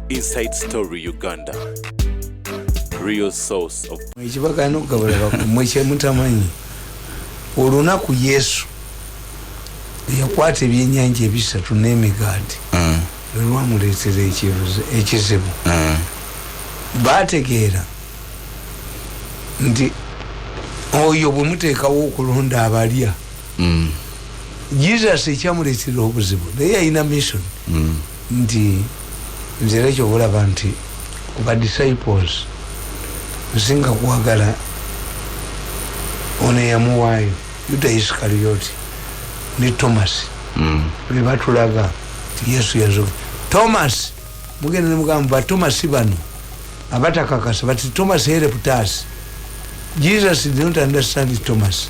Inside Story Uganda. Real source of ekibagano gabulaba mweche mutamanyi olunaku Yesu yakwata ebyenyanja ebisatu n'emigaati lwamuleetera ekizibu bategeera nti oyo bwe muteekawo okulonda abalya Jesus ekyamuleetera obuzibu naye yalina mission nti nzera ekyo bulaba nti kuba disciples nsinga kwagala ono yamuwaayo Yuda Iskariyoti ne Thomas be batulaga nti Yesu yazuka. Thomas mugenda ne mugamba Thomas bano abatakakasa but Thomas helped us. Jesus did not understand Thomas.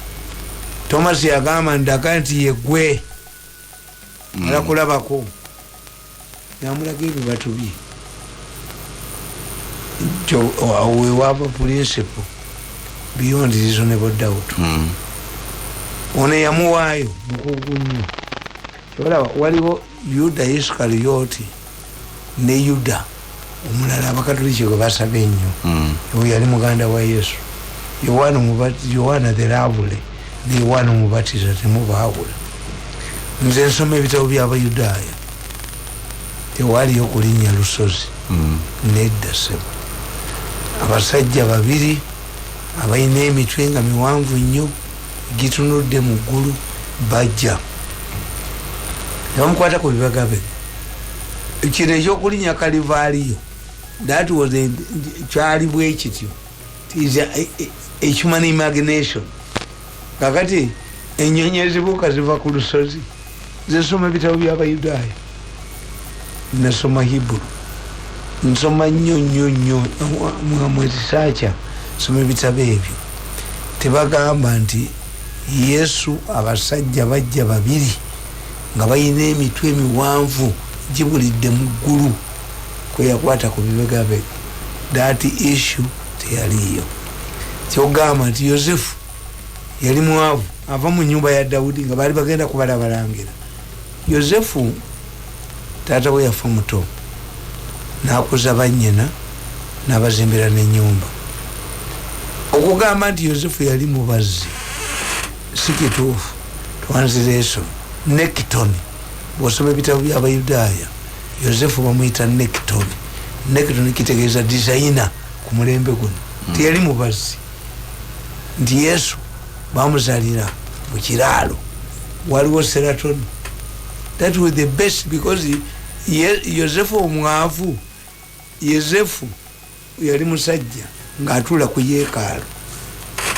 Thomas yagamba ndaka nti yegwe alakulabako yamulaga ebibatu bye we have a principle beyond reasonable doubt. Ono yamuwaayo mukugunyu olaba waliwo Yuda Iskariyoti ne Yuda omulala abakatoliki gwe basaba ennyo oyo yali muganda wa Yesu. Yohana the Lovely ne Yohana Omubatiza temubaawula. Nze nsoma ebitabo by'Abayudaaya tewaliyo kulinnya lusozi nedda sebo. Abasajja babiri abayina emitwe nga miwanvu nnyo gitunudde mu ggulu bajja nebamukwata ku bibaga bye. Kino ekyokulinnya Kalivaaliyo that was kyali bwe kityo. It is a human imagination. Kakati ennyonyi ezibuuka ziva ku lusozi. Zisoma ebitabo by'Abayudaaya, nasoma Hebrew, nsoma nnyo mwezisaaca soma ebitabo ebyo. Tebagamba nti Yesu abasajja bajja babiri nga bayina emitwe emiwanvu gibulidde mu ggulu kwe yakwata ku bibega bye. That issue teyaliyo. Kyogamba nti Yosefu yali mwavu ava mu nnyumba ya Dawudi nga baali bagenda kubalabalangira. Yosefu taata we yafa muto n'akuza bannyina n'abazimbira n'ennyumba. Okugamba nti Yosefu yali mubazzi si kituufu. Twanzireeso Nekitoni bw'osoma ebitabo by'Abayudaaya Yosefu bamuyita Nekitoni. Nekitoni kitegeeza designer ku mulembe guno. Teyali mubazzi. Nti Yesu bamuzalira mu kiraalo waliwo seratoni. That was the best because Yosefu omwavu, Yosefu yali musajja ng'atuula ku yeekaalu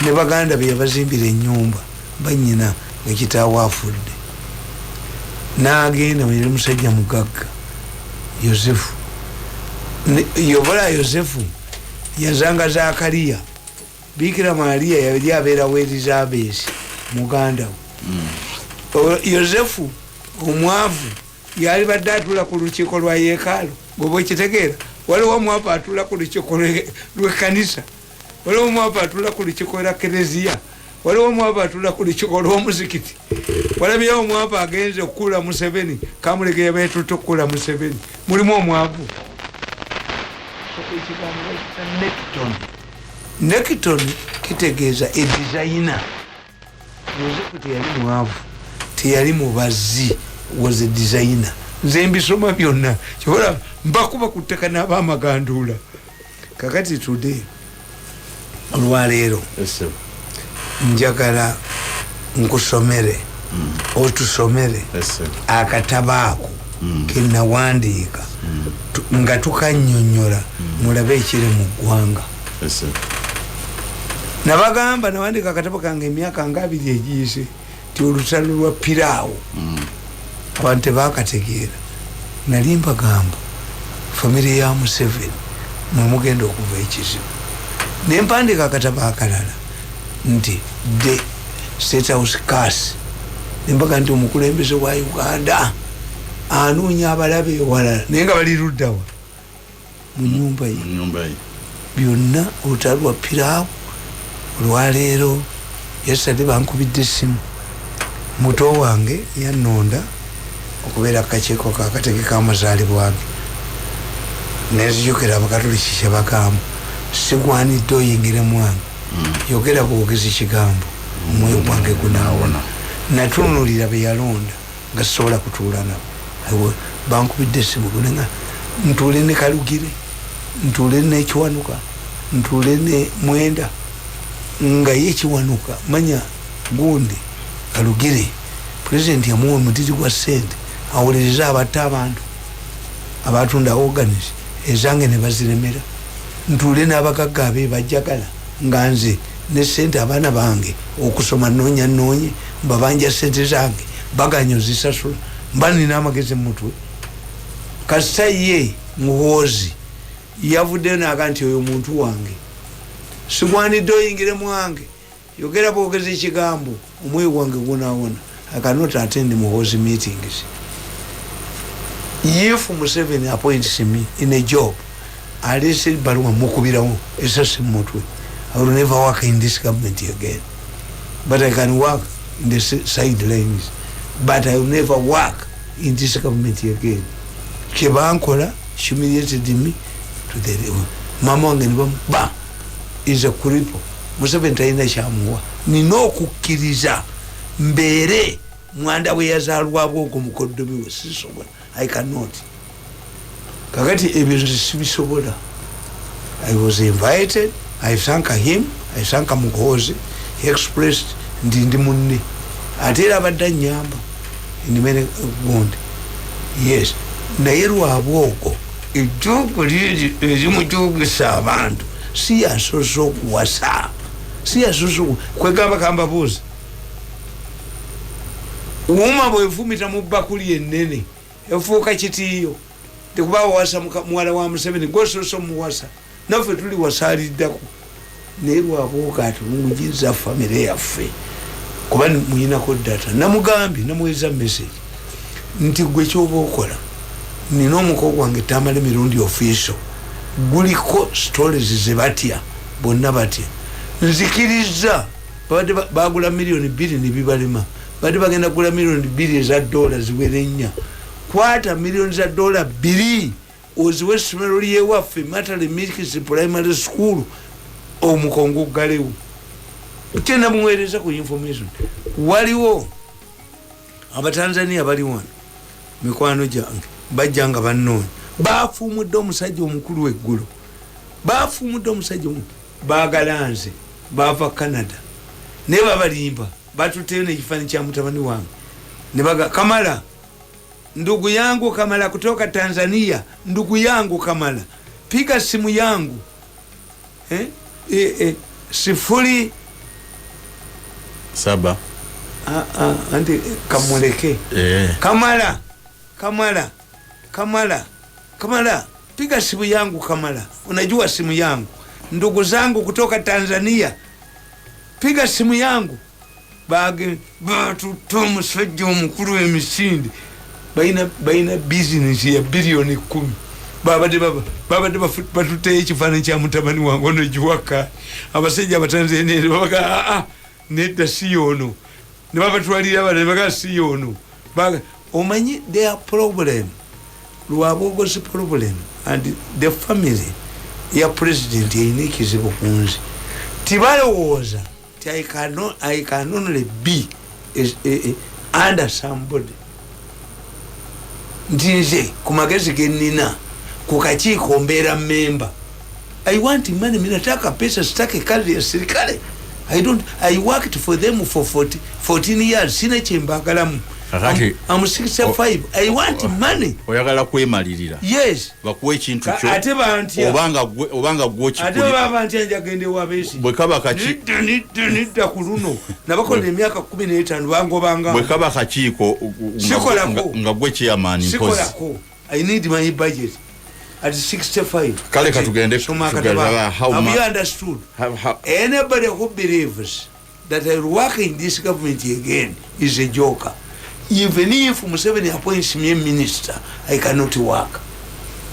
ne baganda be yabazimbira ennyumba bannyina nga kitaawe afudde. N'agenda yali musajja mugagga Yosefu. Yobola Yosefu yazanga Zakariya. Bikira Maria yali abeerawo Elizabeth muganda we. Yosefu omwavu yali badde atuula ku lukiiko lwa yeekaalu. Gwe kitegeera waliwo omwavu atuula ku lukiiko lw'ekkanisa, waliwo omwavu atuula ku lukiiko lwa kereziya, waliwo omwavu atuula ku lukiiko lw'omuzikiti. Walabyewo omwavu agenze okukuula Museveni kamulegeye beetutte okukuula Museveni. Mulimu omwavu. Nekitoni kitegeeza edizayina. Yosefu teyali mwavu, teyali mubazzi, was a designer. Nze mbisoma byonna kyobola mbakuba ku ttaka n'abaamaganduula. Kakati today olwaleero njagala nkusomere otusomere akatabo ako ke nawandiika nga tukannyonnyola mulabe ekiri mu ggwanga. Nabagamba nawandiika akatabo kange emyaka nga 2 egiyise ti olutalo lwa piraawo abantu tebakategeera. Nali mbagamba famire ya Museveni mwemugenda okuva ekizibu. Ne mpandiika akatabo akalala nti the State House curse. Ne mbaga nti omukulembeze wa Uganda anoonya abalabe ewalala naye nga bali luddawa mu nnyumba ye. Byonna olutalo lwa piraawo. Olwaleero yesterday bankubidde essimu muto wange ya, 'Nonda' okubeera akakiiko k'akategeka amazaalibwa ge. nezijukira abakatoliki kyebagamba sigwanidde oyingire mwange yogera bwogezi kigambo omwoyo gwange gunaawona natunulira beyalonda nga sisobola kutuula nabo bankubidde esimu gunenga ntuule ne Kalugire ntuule nekiwanuka ntuule ne Mwenda nga ye Kiwanuka manya gundi Kalugire pulezidenti yamuwa omutiri gwa ssente awuliriza abatta abantu abatunda organize ezange ne baziremera ntuule n'abagagga abe bajjagala nga nze ne ssente abaana bange okusoma noonye babanja ssente zange baganya ozisasula mba nina amagezi mumutwe kasita ye muhoozi yavuddeyo naga nti oyo muntu wange sigwanidde oyingire mwange yogera bwogezi ekigambo omwoyo gwange gunaawona. I cannot attend the Muhoozi meetings. If Museveni appoints me in a job, I said baruwa mukubirawo esase mutwe, I will never work in this government again. But I can work in the sidelines. But I will never work in this government again. Kebankola humiliated me to the mama wange ba is a cripple. Museveni taina kyamuwa nina okukkiriza mbere mwanda bwe yazaalwako ogwo mukoddo biwe sisobola. I cannot. Kakati ebyo sibisobola. I was invited. I thank him. I thank Muhoozi. He expressed ndi munne ate era abadde annyamba ndimene gundi. Yes, naye lwabwoko ejjoogo liri erimujugisa abantu si yasoose okuwasa si yasoose kwegamba kamba buuzi wuma bwefumita mu bakuli ennene efuuka kitiiyo tekuba wasa muwala wa Museveni gwosoose omuwasa naffe tuli wasaaliddako naye lwabwoko atulungiza famire yaffe kuba muyinako data namugambye namuweza message nti gwe kyoba okola nina omukogo wange Tamale Mirundi official guliko stories zebatya bonna batya nzikiriza babadde bagula million 2 nebibalema badde bagenda kugula million 2 eza dola ziwere nnya kwata million za dola 2 oziwe essomero lyewaffe Matale Milkis Primary School omukongo galewo tena muweereza ku information waliwo abatanzania bali wano mikwano gyange bajjanga bannoonya bafuumudde omusajja omukulu w'eggulu bafuumudde omusajja baagala nze baava Canada naye babalimba batuteyo n'ekifaananyi kya mutabani wange ne baga Kamala ndugu yangu Kamala kutoka Tanzania ndugu yangu Kamala piga simu yangu sifuri 7 andi kamuleke Kamala piga simu yangu Kamala, unajua simu yangu ndugu zangu kutoka Tanzania piga simu yangu bage batu tomusajja omukulu w'emisinde baina business ya bilioni 10 babadde batuteye ekifaananyi kya mutabani wange ono giwaka abasajja abatanzania babaga nedda si ono ne babatwalira abana ne baga si ono omanyi their problem lwabogosi problem and the family ya president yayina ekizibu ku nze tibalowooza ti I can only be under somebody nti nze ku magezi genina ku kakiiko mbeera member I want money minataka pesa sitake kazi ya serikale I worked for them for 14 years sina kyembagalamu I'm 65 I want money oyagala kwemalirira yes bakuwe ekintu kyo ate bantya obanga gwo kikuli ate bantya njagende wabesi bwe kaba kaki nidda ku luno nabakola emyaka 15 bangobanga bwe kaba kakiiko nga gwe chairman impozi I need my budget at 65 kale katugende how you understood how anybody who believes that I will work in this government again is a joker. Even if Museveni appoints me a minister, I cannot work.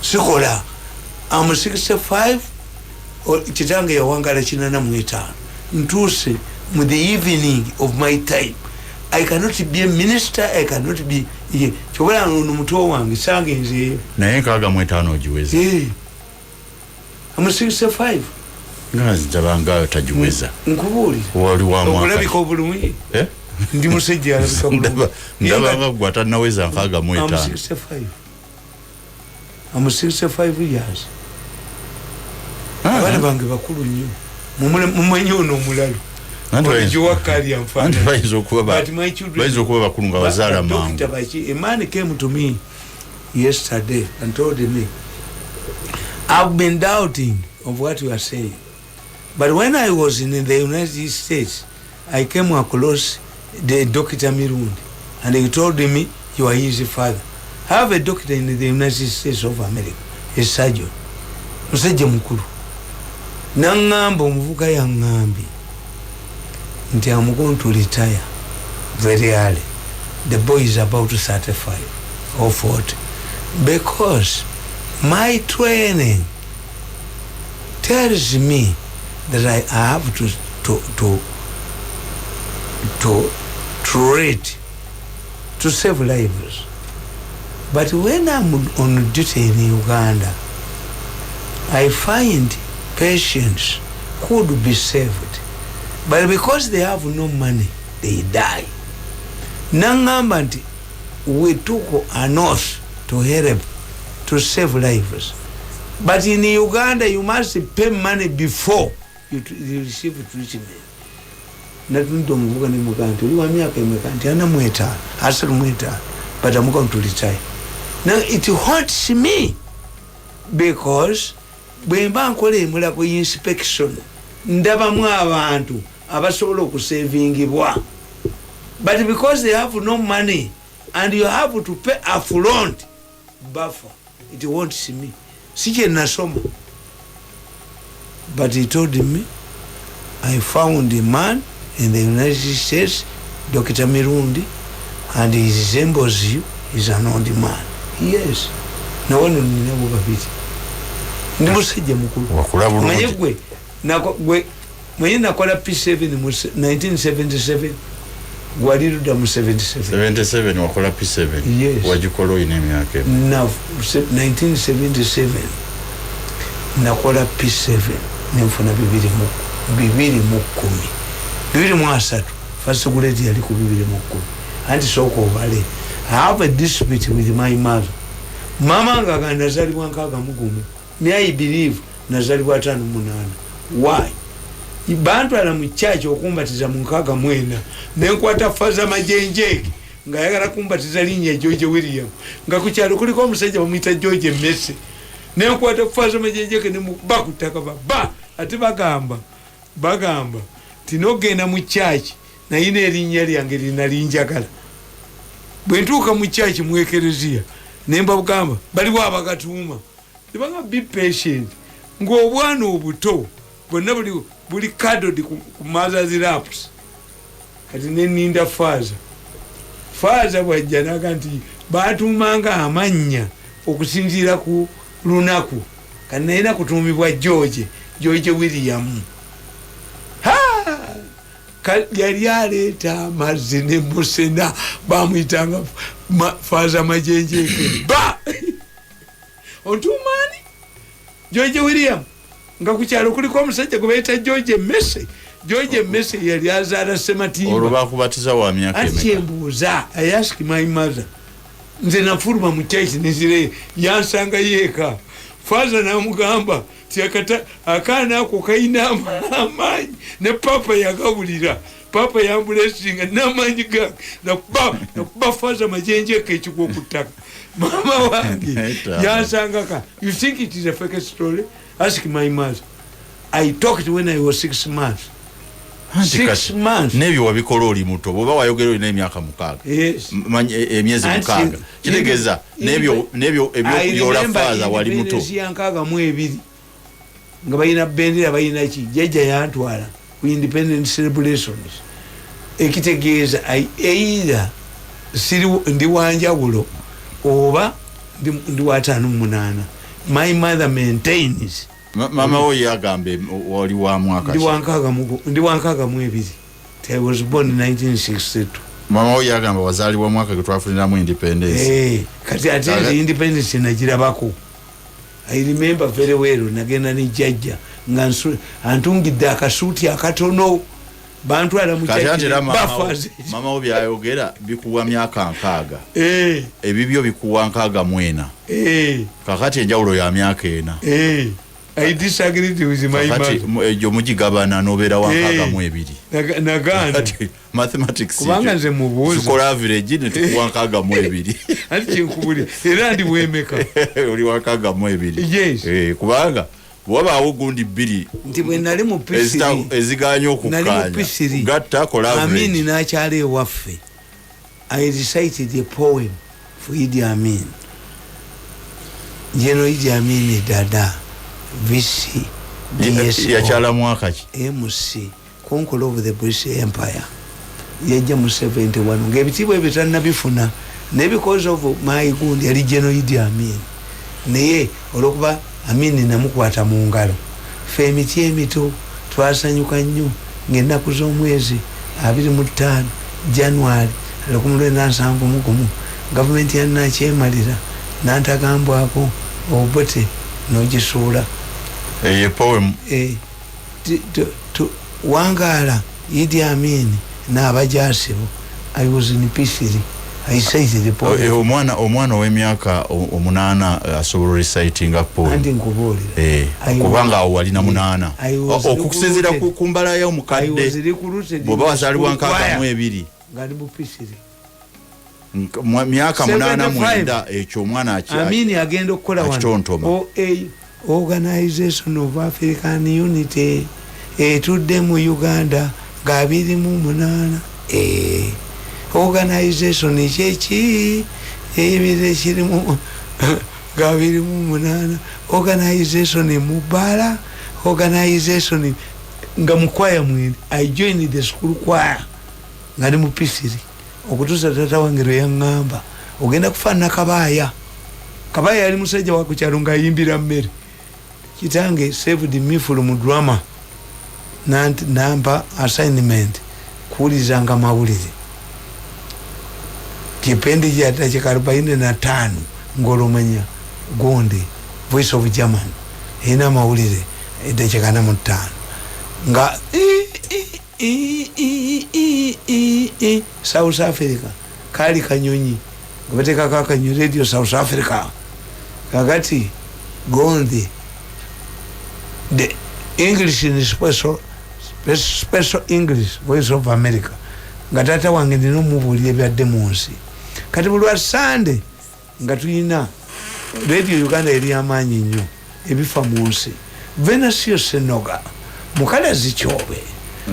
Sikola, I'm 65 or chitange ya wangala chinana mwitano. Ntuse, with the evening of my time, I cannot be a minister, I cannot be chobala numutuwa wangi sange nze. Na yenka aga mwitano jiwezi. I'm 65. Ngazi jabanga tajuweza. Nkubuli. Wali wa mwaka. Okulabika obulungi. Ndi musajja alabika bulungi. Ndaba gwata naweza nkaga mweta. I'm 65. I'm 65 years. Abana bange bakulu nnyo. Mumanyi ono omulalo. Baizo kuba bakulunga wazala mangu. A man came to me yesterday and told me, I've been doubting of what you are saying. But when I was in the United States, I came across the Dr. Mirundi, and he told me, you are his father. I have a doctor in the United States of America, a surgeon. Musajja mukulu. Nangamba omuvuka yangambi. Nti I'm going to retire very early. The boy is about 35 or 40. Because my training tells me that I have to treat, to save lives. But when I'm on duty in Uganda, I find patients could be saved. But because they have no money, they die. Nangamba nti we took an oath to help, to save lives. But in Uganda, you must pay money before you receive treatment. Natundo mvuga ni muganti. Uliwa miaka imekanti. Ana mweta. Asal mweta. But I'm going to retire. Now it hurts me. Because bwemba nkole mula ku inspection. Ndaba mwa abantu. Abasobola okusavingibwa. But because they have no money and you have to pay a front buffer, it won't see me. Sije nasoma. But he told me, I found a man in the United States, Dr. Mirundi, and he resembles you. He's an old man. Yes. Na wano ninabu babiti. Ndimusajja mukulu. Wakula bulungi. Mwenye gwe mwenye nakola P7 mu 1977 gwaliruda mu 77 wakola P7. Yes. Wajikolo ine myaka. Na 1977 nakola P7 nemfuna 2010 first grade yali ku 2010 anti soko vale. I have a dispute with my mother. Mama nga nazaliwa nkaga mugumu. Me I believe nazaliwa 5 munana. Why? Ibantu ala muchacho okumbatiza munkaga mwena nenkwata faza majenjeke nga yagala kumbatiza linnya George William nga kukyalo kuliko omusajja bamuyita George Messi nenkwata faza majenjeke ne bakutaka ba ati bagamba tinogenda mu church na ine erinnya lyange linalinjagala bwentuuka mu church mwekerezia nemba bugamba baliwo abakatuuma tibanga be patient ng'obwana obuto bonna buli kadodi ku mother's laps kati neninda faza bwajja naga nti batumanga amanya okusinzira ku lunaku kati nalina kutumibwa George William yali aleeta amazzi ne musena bamuyitanga faza majenjeke ontumani George William nga kukyalo kuliko omusajja gwe bayita George Messi yali azaala Sematimba olubakubatiza wa myaka emeka akyembuuza I ask my mother nze nafuluma mu church nezire yansanga yeeka faza namugamba akaana ako kayina amaanyi ne papa yagabulira papa yambulesinga n'amaanyi gange nakuba faza majenjeke ekigwa ku ttaka mama wange yansangaka. You think it is a fake story? Ask my mother. I talked when I was 6 months. 6 months. Nebyo wabikola oli muto boba wayogera olina emyaka 6. Yes. Emyezi 6. Kitegeza nebyo ebyo yola faza wali muto. Yankaga mu 2 nga bayina bendera bayina ki jjajja yantwala ku independent celebrations. Ekitegeeza either ndi wanjawulo oba ndi wa 5 munana. My mother maintains. Mama oyo yagambe wali wa mwaka. Ndi wankaga mu 2. I was born in 1962. Mama oyo yagamba wazaliwa mwaka gwe twafuniramu independence. Kati ate independence najirabako. I remember very well nagenda ni jajja nga antungidde akasuuti akatono bantu ala mujajja mama obi ayogera bikuwa myaka 6 ebibyo bikuwa 64 kakati enjawulo ya myaka 4 I disagreed with my mother. Ejo mujigabana nobera wa 62 nagana mathematics kubanga nze mubuuza tukola average ne tukuwa 62 ati kinkubuli era ndi wemeka oli wa 62 yes kubanga waba ogundi 2 ndi bwe nali mu pisiri eziganya okukanya gatta kola average Amin nakyali ewaffe I recited a poem for Idi Amin. General Idi Amin dada VC ya chala mwaka ki MC conquer over the British Empire yajja mu 71 ngebitibwe bitanna bifuna ne because of my gundi yali General Idi Amin naye olokuba Amin namukwata mu ngalo fe emiti emito twasanyuka nnyo ng'ennaku z'omwezi 25 January 1971 gavumenti yanakyemalira nantagambwako obote n'ogisuula poem wangala Idi Amin n'abajasibo I was in Pisiri I cited the poem omwana w'emyaka 8 asobola reciting a poem andi nkubuulira kubanga awo walina 8 okusinziira ku mbala y'omukadde bw'oba wazaalibwa nkaaga mu 2 ngali mu Pisiri myaka 8 ekyo omwana Amin agenda okukola wano Organization of African Unity etudde mu Uganda ga 28 organization cheki ebire kirimu ga 28 organization mubala organization nga mukwaya mwini I joined the school choir ngani mu Pisiri okutusa tata wangero yangamba ogenda kufana kabaya yali musajja wa kukyalo nga yimbira mmere kitange saved me from drama namba assignment kuulizanga mawulire kipindi kya dakika 45 ngolomanya Gonde Voice of German ina mawulire dakika 5 nga South Africa kali kanyonyi bateka kakanyonyi radio South Africa kakati Gonde the English in special English Voice of America nga tata wange ndino mubulire byadde munsi kati bulwa Sunday nga tuyina radio Uganda eri amanyi nnyo ebifa munsi Venasio Senoga mukala zichobe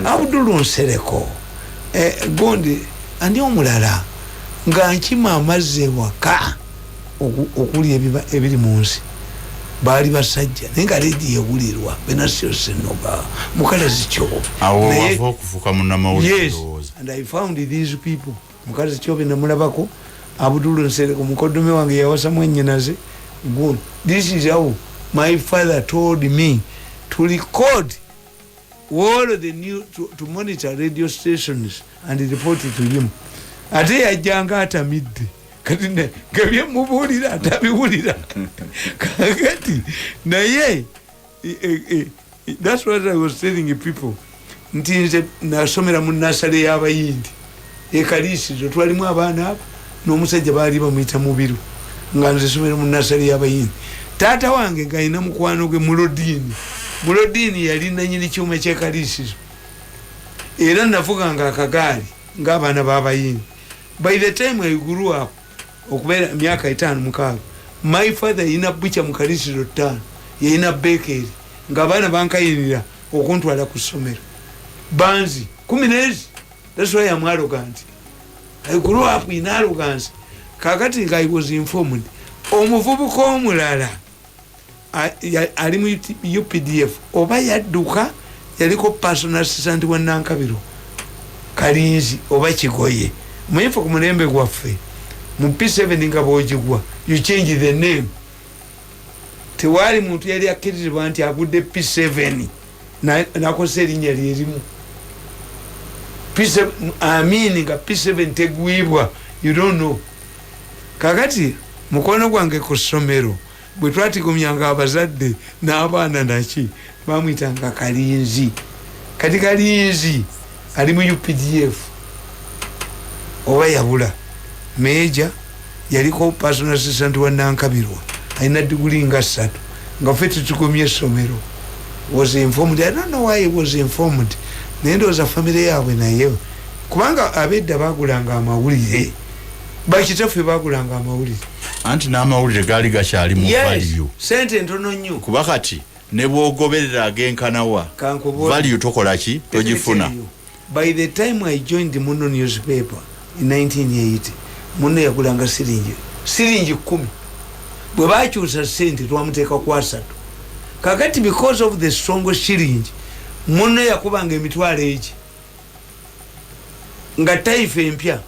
Abdulu Nsereko Gonde andi omulala nga nkima amazze waka okuli ebiri munsi bali basajja nenga lady yewulirwa Venasio Senoga mukala zichobe awo wavo kufuka munamawulire yes and I found these people mukala zichobe namulabako Abdulu Nsereko mukodome wange yawasa mwenyenaze good this is how my father told me to record all of the new to monitor radio stations and report it to him ate yajjanga atamidde kati gabye mubulira atabiwulira kakati naye that's what I was telling people nti nze nasomera mu nasale y'abayindi ekalisizo twalimu abaana abo n'omusajja baali bamuyita mubiru nga nze somera mu nasale y'abayindi taata wange ng'alina mukwano gwe mulodini yalina nyini kyuma ky'ekalisizo era navuganga akagaali ng'abaana b'abayindi by the time I grew up okubeera myaka 5-6 my father yina bucha mu kalisizo 5 yina bakery ng'abaana bankayinira okuntwala ku ssomero banzi 10 that's why I'm arrogant I grew up in arrogance kakati I was informed omuvubuka omulala ali mu UPDF oba yadduka yaliko personal assistant wa Nankabiro Kalinzi oba Kigoye mwefu ku mulembe gwaffe mu P7 nga bwogigwa you change the name tewali muntu yali akkirizibwa nti agudde P7 nakozesa erinnya lyerimu P7 Amin nga P7 tegwibwa you don't know kakati mukono gwange ku ssomero bwe twatigumyanga abazadde n'abaana naki bamwitanga Kalinzi. Kati Kalinzi ali mu UPDF oba yabula meja yaliko personal assistant wa Nankabirwa alina diguli nga 3 nga ffe tutugumye essomero. Was informed. I don't know why he was informed. Nendo was a family yaabwe naye kubanga abedda bagulanga amawulire bakitaffe bagulanga amawulire anti n'amawulire gaali gakyali mu value sente ntono nnyo kuba kati ne bw'ogoberera agenkanawa value tokola ki togifuna. By the time I joined the Muno newspaper in 1980 Muno yagulanga siringi 10 bwe bakyusa sente twamuteeka ku 3 kakati because of the strong shilling Muno yakubanga emitwalo egi nga taifa empya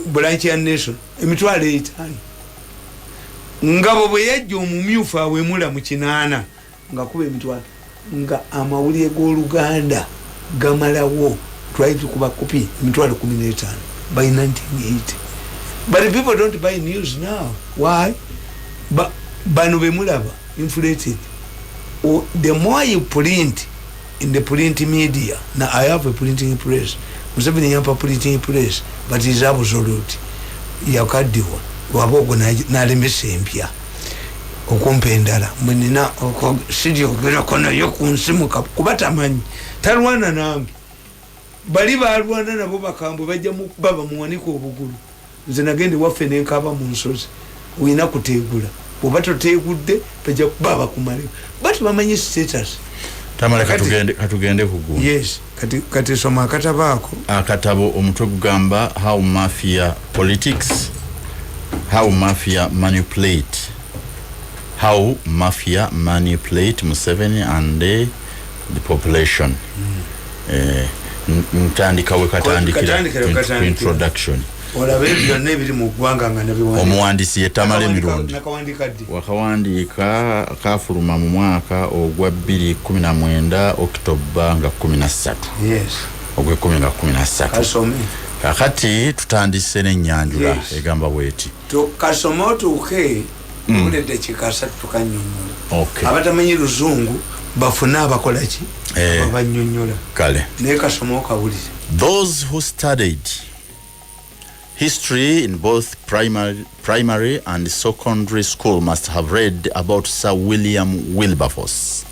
branch ya nation emitwalo 5 ngabo bwe yajja omumyufu awemula mu 8 nga kuba emitwalo nga amawulire g'Oluganda gamalawo twali tukuba kopi emitwalo 15 by 1980. But people don't buy news now. Why? Bano bemulaba inflated. The more you print in the print media, now I have a printing press. Museveni yampa printing press, but it's absolute. Yakadiwa wabogo na lemese empya okumpe endala mwenina sidi ogera kona yokunsimu kubata manyi talwana nange bali balwana nabo bakambo bajja mu baba muwaniko obugulu nze nagende waffe nenkaba mu nsozi uyina kutegula obato tegudde bajja baba kumale but bamanyi status. Tamale katugende kugulu. Yes, kati soma akatabako. Akatabo omutwe gugamba how mafia politics, how mafia manipulate Museveni and the population. Ntandika we katandikira introduction. Omuwandiisi ye Tamale Mirundi wakawandika kafuluma mu mwaka ogwa 2019 Oktoba nga 13. Yes. Ogwe 10 Kasome. Kakati tutandise n'ennyanjula egamba bweti. Kasomo tuke mulede kikasa tukanyonyola. Okay. Abatamanyi Luzungu bafuna abakola ki? Abanyonyola. Kale. Ne kasomo kawulire. Those who studied history in both primary and secondary school must have read about Sir William Wilberforce.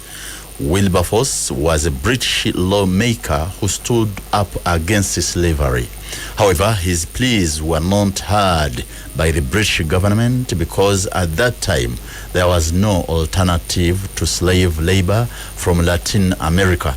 Wilberforce was a British lawmaker who stood up against slavery. However, his pleas were not heard by the British government because at that time there was no alternative to slave labor from Latin America.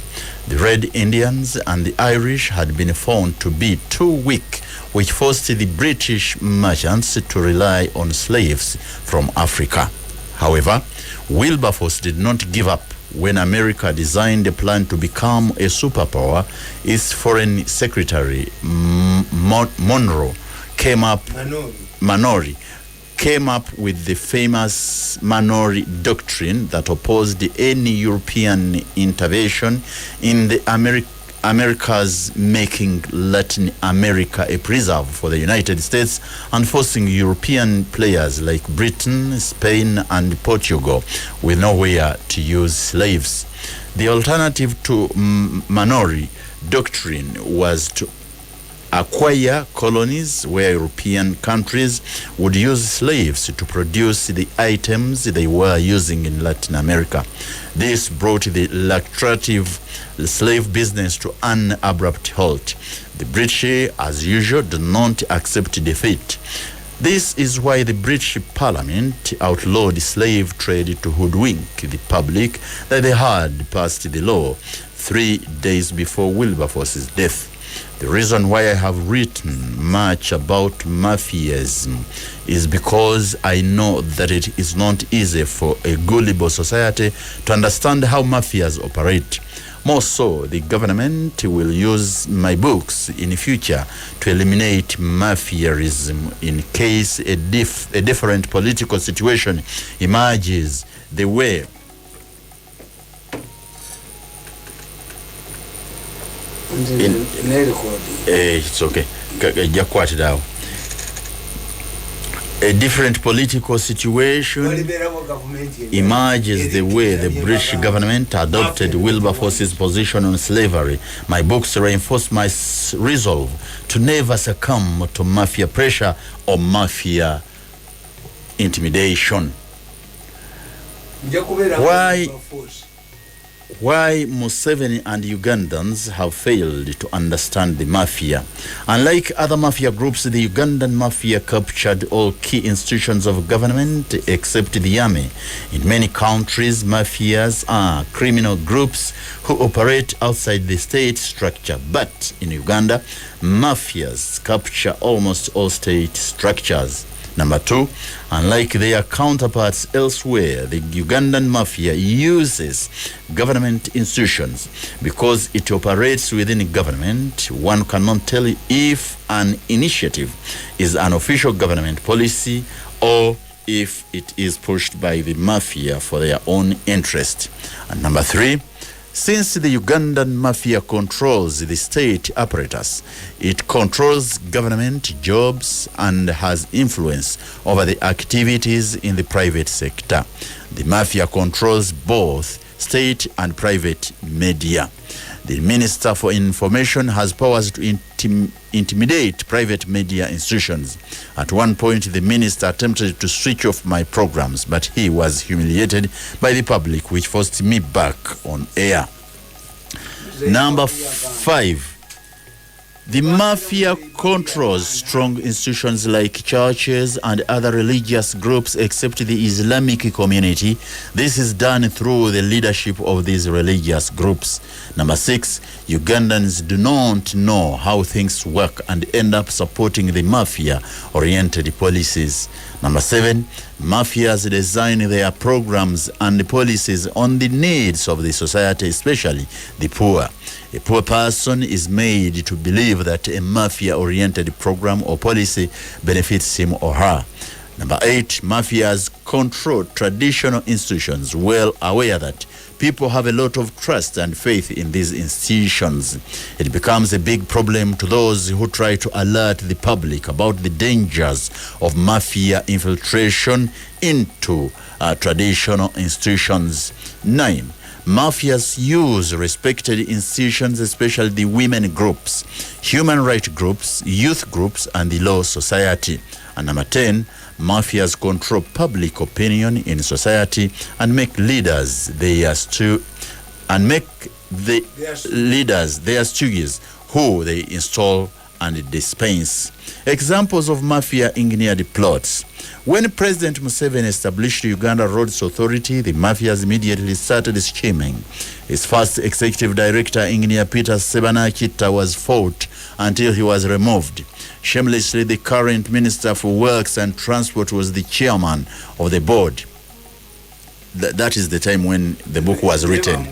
The Red Indians and the Irish had been found to be too weak, which forced the British merchants to rely on slaves from Africa. However, Wilberforce did not give up. When America designed a plan to become a superpower, its Foreign Secretary Monroe Manori came up with the famous Manori Doctrine that opposed any European intervention in the Americas, making Latin America a preserve for the United States and forcing European players like Britain, Spain, and Portugal with nowhere to use slaves. The alternative to Manori Doctrine was to acquire colonies where European countries would use slaves to produce the items they were using in Latin America. This brought the lucrative slave business to an abrupt halt. The British, as usual, did not accept defeat. This is why the British Parliament outlawed slave trade to hoodwink the public that they had passed the law 3 days before Wilberforce's death. The reason why I have written much about mafiaism is because I know that it is not easy for a gullible society to understand how mafias operate. More so, the government will use my books in the future to eliminate mafiaism in case a different political situation emerges the way it's okay. A different political situation emerges the way the British government adopted Wilberforce's position on slavery. My books reinforce my resolve to never succumb to mafia pressure or mafia intimidation. Why Museveni and Ugandans have failed to understand the mafia. Unlike other mafia groups, the Ugandan mafia captured all key institutions of government except the army. In many countries, mafias are criminal groups who operate outside the state structure. But in Uganda, mafias capture almost all state structures. Number two, unlike their counterparts elsewhere, the Ugandan mafia uses government institutions. Because it operates within government, one cannot tell if an initiative is an official government policy or if it is pushed by the mafia for their own interest. And number three, since the Ugandan mafia controls the state apparatus, it controls government jobs and has influence over the activities in the private sector. The mafia controls both state and private media. The Minister for Information has powers to intimidate private media institutions. At one point, the minister attempted to switch off my programs, but he was humiliated by the public, which forced me back on air. Number five, the mafia controls strong institutions like churches and other religious groups except the Islamic community. This is done through the leadership of these religious groups. Number six, Ugandans do not know how things work and end up supporting the mafia-oriented policies. Number seven, mafias design their programs and policies on the needs of the society, especially the poor. A poor person is made to believe that a mafia-oriented program or policy benefits him or her. Number eight, mafias control traditional institutions, well aware that people have a lot of trust and faith in these institutions. It becomes a big problem to those who try to alert the public about the dangers of mafia infiltration into traditional institutions. 9. Mafias use respected institutions, especially the women groups, human rights groups, youth groups, and the law society. And number 10, mafias control public opinion in society and make leaders their stooges who they install and dispense. Examples of mafia engineered plots. When President Museveni established Uganda Roads Authority, the mafias immediately started scheming. His first executive director, Engineer Peter Sebanakita, was fought until he was removed. Shamelessly, the current Minister for Works and Transport was the chairman of the board. That is the time when the book was written.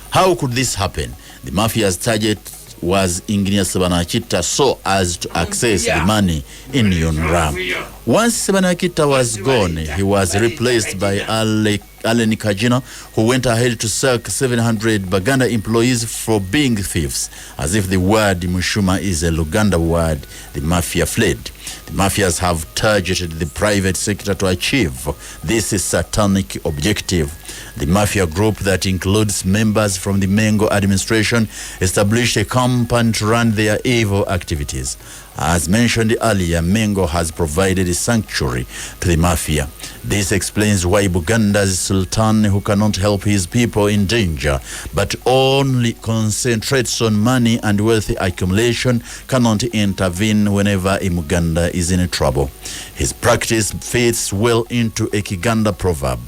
How could this happen? The mafia's target was Engineer Sebanakita so as to access the money in Yunram. Once Sebanakita was gone, he was replaced by Allen Kajina, who went ahead to sack 700 Baganda employees for being thieves. As if the word Mushuma is a Luganda word, the mafia fled. The mafias have targeted the private sector to achieve this satanic objective. The mafia group that includes members from the Mengo administration established a company to run their evil activities. As mentioned earlier, Mengo has provided a sanctuary to the mafia. This explains why Buganda's Sultan, who cannot help his people in danger, but only concentrates on money and wealth accumulation, cannot intervene whenever a Muganda is in trouble. His practice fits well into a Kiganda proverb,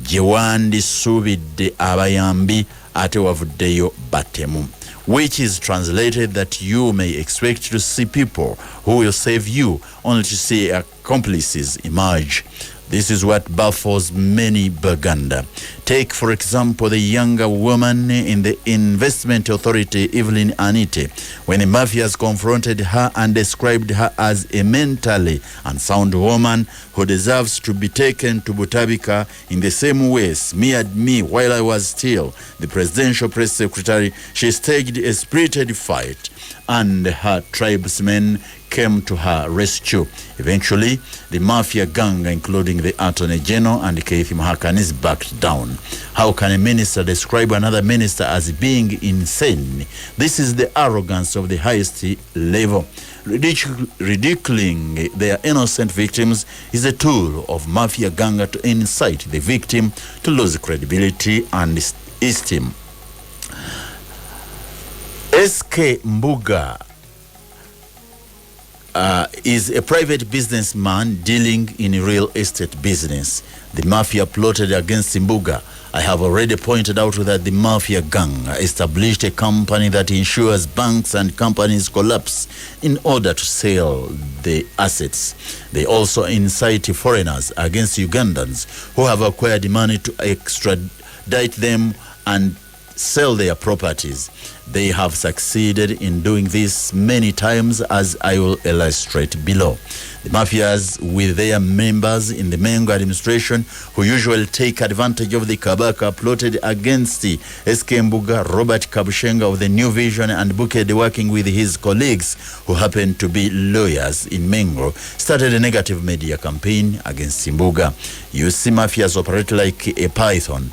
Jewandi subidde abayambi ate wavuddeyo batemu, which is translated that you may expect to see people who will save you only to see accomplices emerge. This is what baffles many Baganda. Take, for example, the younger woman in the investment authority, Evelyn Anite, when the mafias confronted her and described her as a mentally unsound woman who deserves to be taken to Butabika. In the same way, smeared me while I was still the presidential press secretary. She staged a spirited fight, and her tribesmen came to her rescue. Eventually, the mafia gang, including the Attorney General and Keith Mahakanis, backed down. How can a minister describe another minister as being insane? This is the arrogance of the highest level. Ridiculing their innocent victims is a tool of mafia gang to incite the victim to lose credibility and esteem. S.K. Mbuga is a private businessman dealing in real estate business. The mafia plotted against Mbuga. I have already pointed out that the mafia gang established a company that ensures banks and companies collapse in order to sell the assets. They also incite foreigners against Ugandans who have acquired money to extradite them and sell their properties. They have succeeded in doing this many times, as I will illustrate below. The mafias, with their members in the Mengo administration, who usually take advantage of the Kabaka, plotted against the SK Mbuga, Robert Kabushenga of the New Vision, and Bukede, working with his colleagues who happen to be lawyers in Mengo, started a negative media campaign against Mbuga. You see, mafias operate like a python.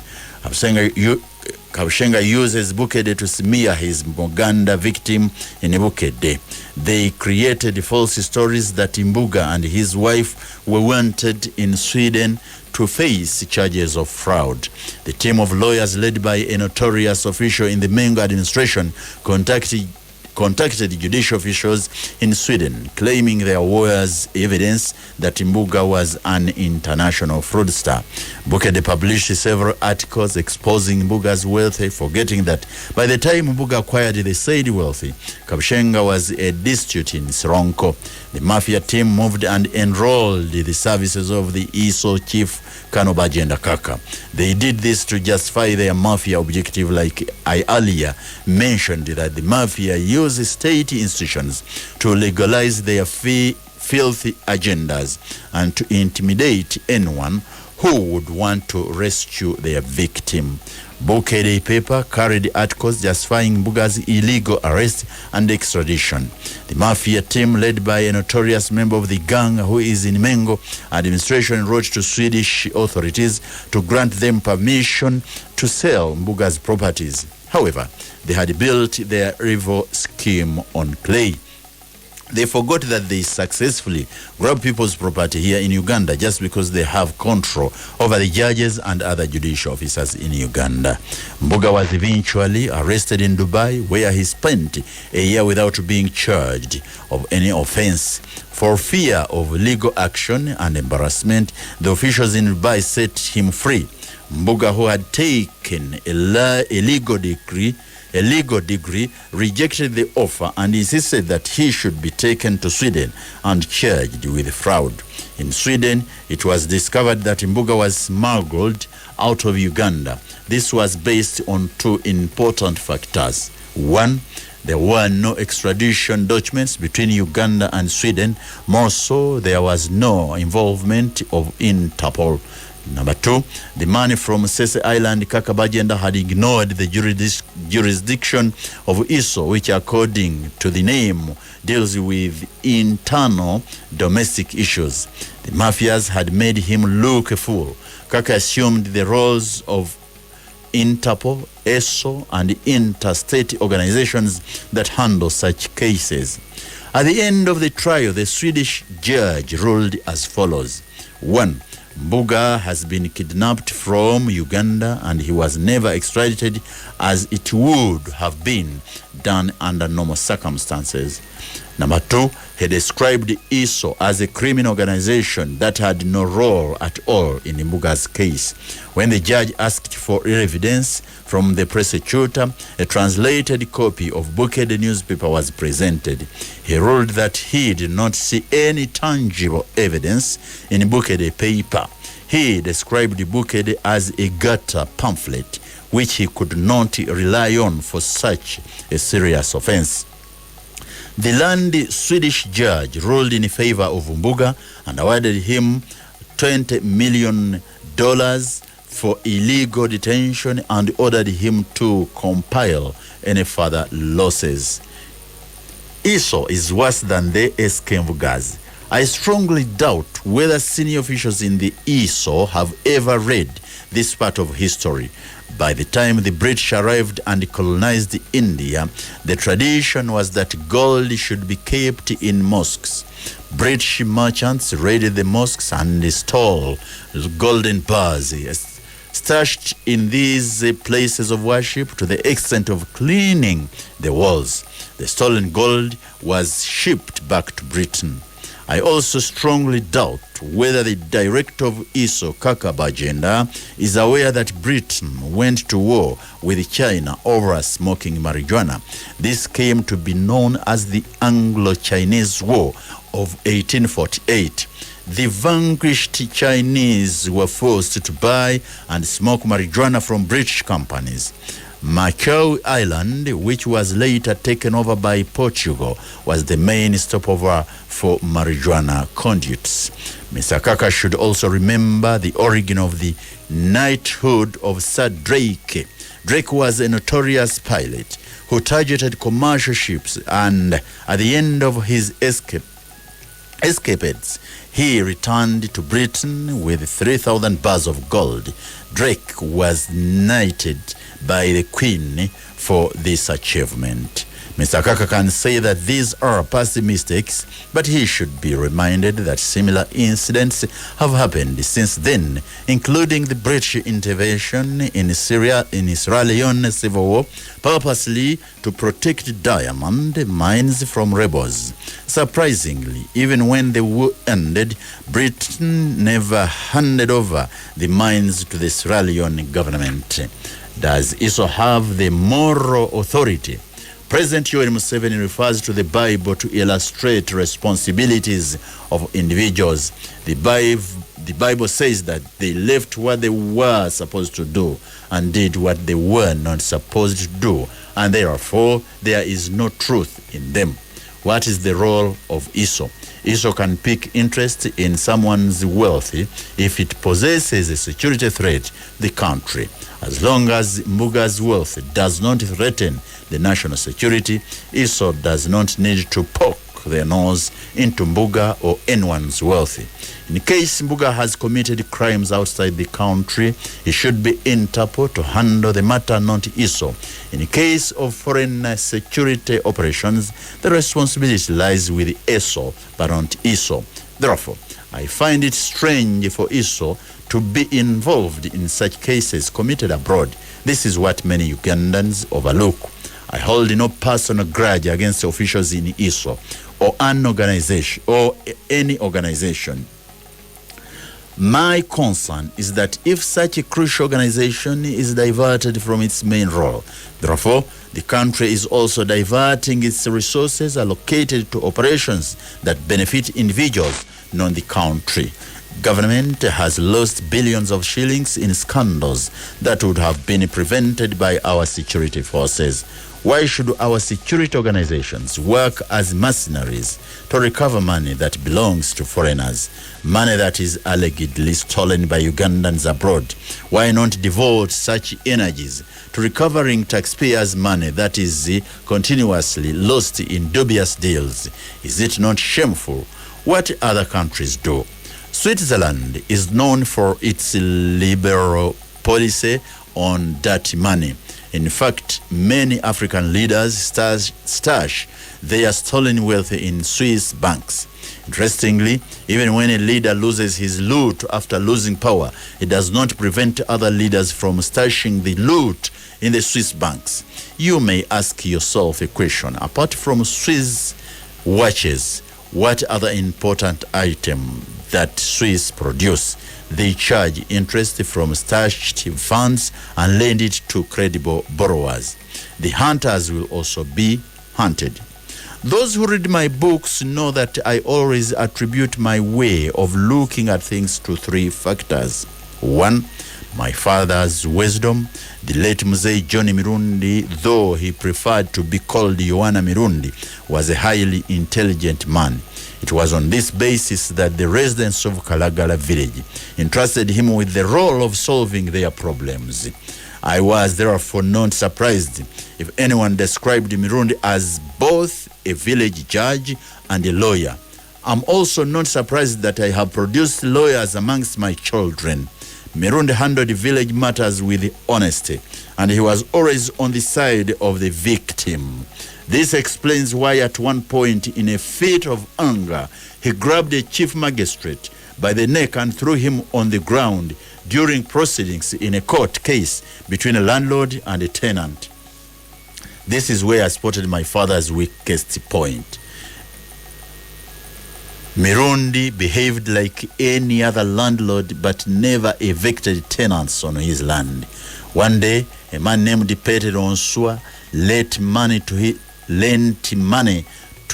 Kabushenga uses Bukede to smear his Muganda victim in Bukede. They created false stories that Mbuga and his wife were wanted in Sweden to face charges of fraud. The team of lawyers led by a notorious official in the Mengo administration contacted judicial officials in Sweden, claiming there was evidence that Mbuga was an international fraudster. Bukede published several articles exposing Mbuga's wealth, forgetting that by the time Mbuga acquired the said wealth, Kabushenga was a destitute in Sironko. The mafia team moved and enrolled the services of the ISO chief Kanobaji and Akaka. They did this to justify their mafia objective, like I earlier mentioned, that the mafia uses state institutions to legalize their filthy agendas and to intimidate anyone who would want to rescue their victim. Bukede paper carried articles justifying Mbuga's illegal arrest and extradition. The mafia team, led by a notorious member of the gang who is in Mengo administration, wrote to Swedish authorities to grant them permission to sell Mbuga's properties. However, they had built their evil scheme on clay. They forgot that they successfully grab people's property here in Uganda just because they have control over the judges and other judicial officers in Uganda. Mbuga was eventually arrested in Dubai, where he spent a year without being charged of any offense. For fear of legal action and embarrassment, the officials in Dubai set him free. Mbuga, who had taken a legal degree, rejected the offer and insisted that he should be taken to Sweden and charged with fraud. In Sweden, it was discovered that Mbuga was smuggled out of Uganda. This was based on two important factors. One, there were no extradition documents between Uganda and Sweden. More so, there was no involvement of Interpol. Number two, the money from Sese Island, Kakabajenda, had ignored the jurisdiction of ISO, which, according to the name, deals with internal domestic issues. The mafias had made him look a fool. Kaka assumed the roles of Interpol, ESO, and interstate organizations that handle such cases. At the end of the trial, the Swedish judge ruled as follows. 1. Mbuga has been kidnapped from Uganda and he was never extradited, as it would have been done under normal circumstances. Number 2, he described ISO as a criminal organization that had no role at all in Mbuga's case. When the judge asked for evidence from the prosecutor, a translated copy of Bukede newspaper was presented. He ruled that he did not see any tangible evidence in Bukede paper. He described Bukede as a gutter pamphlet, which he could not rely on for such a serious offense. The learned Swedish judge ruled in favor of Mbuga and awarded him $20 million for illegal detention and ordered him to compile any further losses. ISO is worse than the Eskimvugas. I strongly doubt whether senior officials in the ISO have ever read this part of history. By the time the British arrived and colonized India, the tradition was that gold should be kept in mosques. British merchants raided the mosques and stole golden bars stashed in these places of worship to the extent of cleaning the walls. The stolen gold was shipped back to Britain. I also strongly doubt whether the director of ISO, Kakabagenda, is aware that Britain went to war with China over smoking marijuana. This came to be known as the Anglo-Chinese War of 1848. The vanquished Chinese were forced to buy and smoke marijuana from British companies. Macau Island, which was later taken over by Portugal, was the main stopover for marijuana conduits. Mr. Kaka should also remember the origin of the knighthood of Sir Drake. Drake was a notorious pilot who targeted commercial ships, and at the end of his escapades, he returned to Britain with 3,000 bars of gold. Drake was knighted by the Queen for this achievement. Mr. Kaka can say that these are past mistakes, but he should be reminded that similar incidents have happened since then, including the British intervention in Sierra Leone civil war, purposely to protect diamond mines from rebels. Surprisingly, even when the war ended, Britain never handed over the mines to the Sierra Leone government. Does ISO have the moral authority? President Yoweri Museveni refers to the Bible to illustrate responsibilities of individuals. The Bible says that they left what they were supposed to do and did what they were not supposed to do, and therefore there is no truth in them. What is the role of ISO? ISO can pick interest in someone's wealth if it possesses a security threat to the country. As long as Mbuga's wealth does not threaten the national security, ISO does not need to poke their nose into Mbuga or anyone's wealth. In case Mbuga has committed crimes outside the country, it should be Interpol to handle the matter, not ISO. In case of foreign security operations, the responsibility lies with ISO, but not ISO. Therefore, I find it strange for ISO to be involved in such cases committed abroad. This is what many Ugandans overlook. I hold no personal grudge against officials in ISO or an organization or any organization. My concern is that if such a crucial organization is diverted from its main role, therefore, the country is also diverting its resources allocated to operations that benefit individuals, not the country. Government has lost billions of shillings in scandals that would have been prevented by our security forces. Why should our security organizations work as mercenaries to recover money that belongs to foreigners, money that is allegedly stolen by Ugandans abroad? Why not devote such energies to recovering taxpayers' money that is continuously lost in dubious deals? Is it not shameful what other countries do? Switzerland is known for its liberal policy on dirty money. In fact, many African leaders stash their stolen wealth in Swiss banks. Interestingly, even when a leader loses his loot after losing power, it does not prevent other leaders from stashing the loot in the Swiss banks. You may ask yourself a question. Apart from Swiss watches, what other important item that Swiss produce? They charge interest from stashed funds and lend it to credible borrowers. The hunters will also be hunted. Those who read my books know that I always attribute my way of looking at things to three factors. One, my father's wisdom. The late Mzee John Mirundi, though he preferred to be called Yohana Mirundi, was a highly intelligent man. It was on this basis that the residents of Kalagala village entrusted him with the role of solving their problems. I was therefore not surprised if anyone described Mirundi as both a village judge and a lawyer. I'm also not surprised that I have produced lawyers amongst my children. Mirundi handled village matters with honesty, and he was always on the side of the victim. This explains why at one point, in a fit of anger, he grabbed a chief magistrate by the neck and threw him on the ground during proceedings in a court case between a landlord and a tenant. This is where I spotted my father's weakest point. Mirundi behaved like any other landlord but never evicted tenants on his land. One day, a man named Peter Onsua lent money to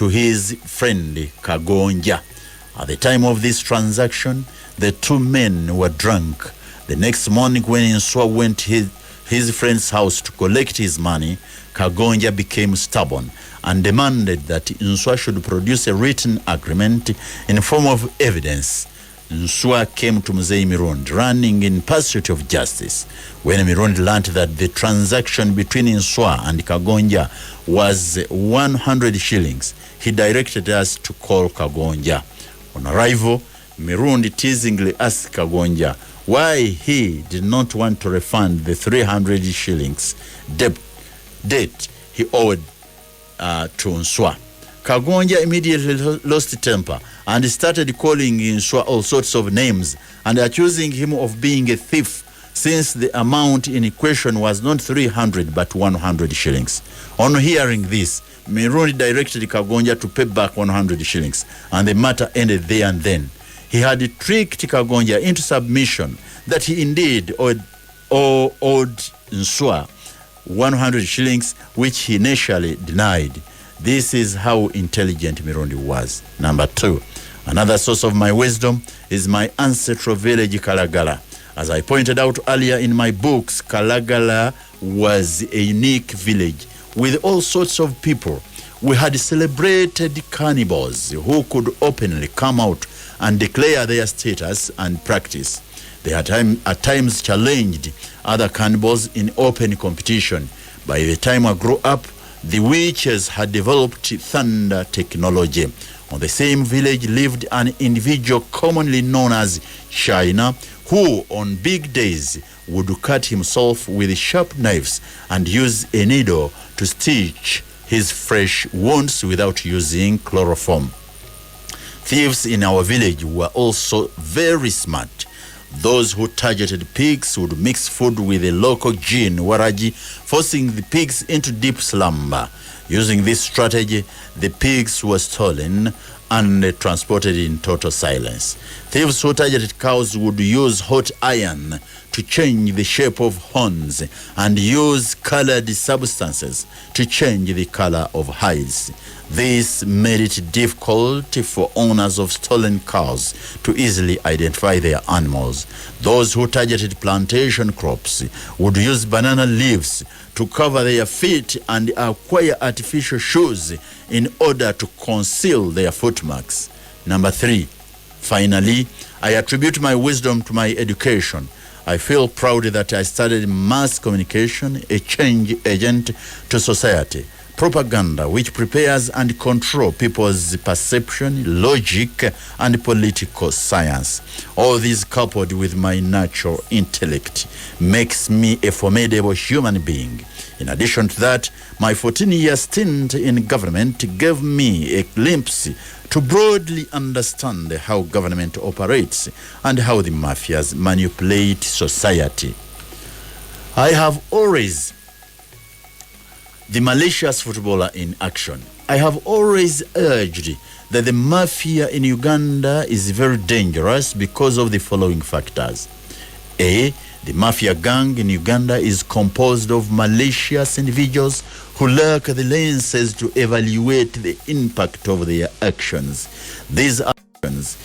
his friend Kagonja. At the time of this transaction, the two men were drunk. The next morning, when Nsua went to his friend's house to collect his money, Kagonja became stubborn and demanded that Nsua should produce a written agreement in form of evidence. Nsua came to Mzee Mirundi, running in pursuit of justice. When Mirundi learned that the transaction between Nsua and Kagonja was 100 shillings, he directed us to call Kagonja. On arrival, Mirundi teasingly asked Kagonja why he did not want to refund the 300 shillings debt he owed to Nsua. Kagonja immediately lost temper and started calling Nsua all sorts of names and accusing him of being a thief, since the amount in question was not 300 but 100 shillings. On hearing this, Mirundi directed Kagonja to pay back 100 shillings, and the matter ended there and then. He had tricked Kagonja into submission that he indeed owed Nsua 100 shillings, which he initially denied. This is how intelligent Mirundi was. Number 2, another source of my wisdom is my ancestral village Kalagala. As I pointed out earlier in my books, Kalagala was a unique village with all sorts of people. We had celebrated cannibals who could openly come out and declare their status and practice. They had at times challenged other cannibals in open competition. By the time I grew up, the witches had developed thunder technology. On the same village lived an individual commonly known as China, who on big days would cut himself with sharp knives and use a needle to stitch his fresh wounds without using chloroform. Thieves in our village were also very smart. Those who targeted pigs would mix food with a local gin, waraji, forcing the pigs into deep slumber. Using this strategy, the pigs were stolen and transported in total silence. Thieves who targeted cows would use hot iron to change the shape of horns and use colored substances to change the color of hides. This made it difficult for owners of stolen cows to easily identify their animals. Those who targeted plantation crops would use banana leaves to cover their feet and acquire artificial shoes in order to conceal their footmarks. Number 3, finally, I attribute my wisdom to my education. I feel proud that I studied mass communication, a change agent to society, propaganda, which prepares and controls people's perception, logic, and political science. All this, coupled with my natural intellect, makes me a formidable human being. In addition to that, my 14-year stint in government gave me a glimpse to broadly understand how government operates and how the mafias manipulate society. I have always the malicious footballer in action. I have always urged that the mafia in Uganda is very dangerous because of the following factors. A, the mafia gang in Uganda is composed of malicious individuals who lack the lenses to evaluate the impact of their actions. These actions